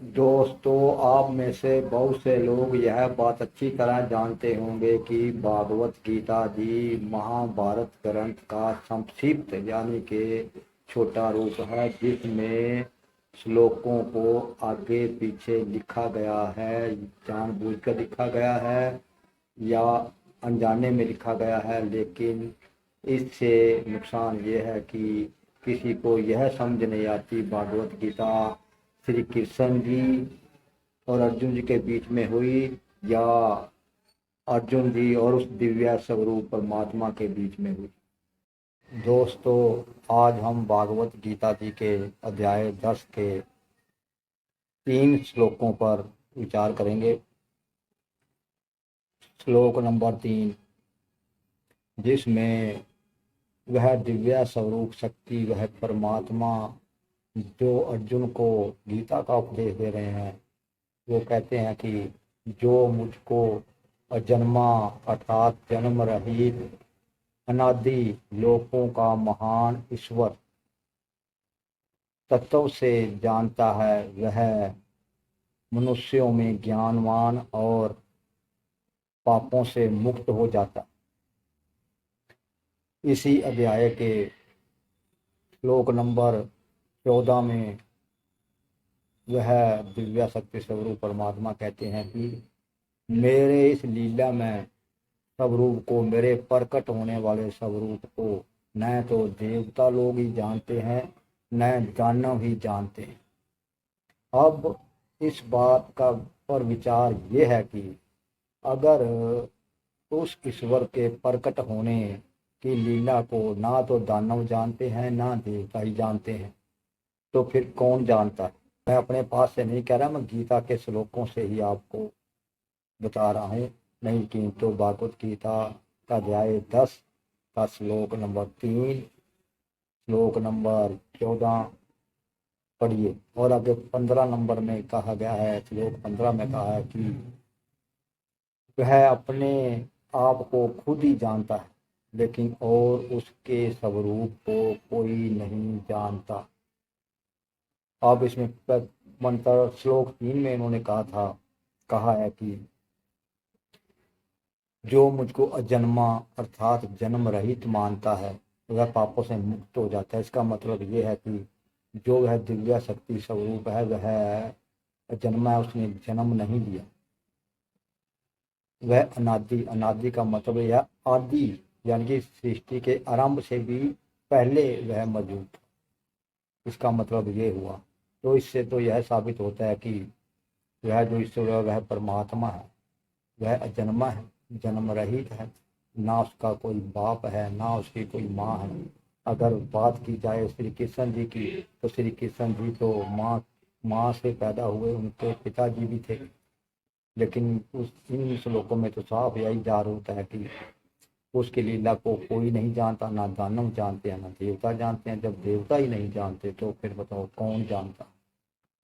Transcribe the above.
दोस्तों, आप में से बहुत से लोग यह बात अच्छी तरह जानते होंगे कि भागवत गीता जी महाभारत ग्रंथ का संक्षिप्त यानी कि छोटा रूप है, जिसमें श्लोकों को आगे पीछे लिखा गया है, जानबूझकर लिखा गया है या अनजाने में लिखा गया है। लेकिन इससे नुकसान ये है कि किसी को यह समझ नहीं आती भागवत गीता श्री कृष्ण जी और अर्जुन जी के बीच में हुई या अर्जुन जी और उस दिव्य स्वरूप परमात्मा के बीच में हुई। दोस्तों, आज हम भागवत गीता जी के अध्याय 10 के 3 श्लोकों पर विचार करेंगे। श्लोक नंबर 3, जिसमें वह दिव्य स्वरूप शक्ति, वह परमात्मा जो अर्जुन को गीता का उपदेश दे रहे हैं, वो कहते हैं कि जो मुझको अजन्मा अर्थात जन्म रहित अनादि लोकों का महान ईश्वर तत्व से जानता है, वह मनुष्यों में ज्ञानवान और पापों से मुक्त हो जाता। इसी अध्याय के श्लोक नंबर 14 में वह दिव्य शक्ति स्वरूप परमात्मा कहते हैं कि मेरे इस लीला में स्वरूप को, मेरे प्रकट होने वाले स्वरूप को न तो देवता लोग ही जानते हैं, न दानव ही जानते हैं। अब इस बात का पर विचार ये है कि अगर उस ईश्वर के प्रकट होने की लीला को ना तो दानव जानते हैं ना देवता ही जानते हैं, तो फिर कौन जानता है। मैं अपने पास से नहीं कह रहा, मैं गीता के श्लोकों से ही आपको बता रहा हूँ। नहीं कि तो भागवत गीता का अध्याय 10 का श्लोक नंबर 3, श्लोक नंबर 14 पढ़िए। और आगे 15 नंबर में कहा गया है, श्लोक 15 में कहा है कि वह अपने आप को खुद ही जानता है, लेकिन और उसके स्वरूप को कोई नहीं जानता। अब इसमें मंत्र श्लोक 3 में इन्होंने कहा है कि जो मुझको अजन्मा अर्थात जन्म रहित मानता है, वह पापों से मुक्त हो जाता है। इसका मतलब ये है कि जो वह दिव्य शक्ति स्वरूप है, वह जन्मा है, उसने जन्म नहीं लिया। वह अनादि, अनादि का मतलब यह आदि यानी कि सृष्टि के आरंभ से भी पहले वह मौजूद था। इसका मतलब ये हुआ। तो इससे तो यह साबित होता है कि वह जो ईश्वर है वह परमात्मा है, वह अजन्मा है, जन्म रहित है, ना उसका कोई बाप है ना उसकी कोई माँ है। अगर बात की जाए श्री कृष्ण जी की, तो श्री कृष्ण जी तो माँ से पैदा हुए, उनके पिताजी भी थे। लेकिन उस इन श्लोकों में तो साफ यही जार होता है कि उसकी लीला को कोई नहीं जानता, ना दानव जानते हैं ना देवता जानते हैं। जब देवता ही नहीं जानते तो फिर बताओ कौन जानता।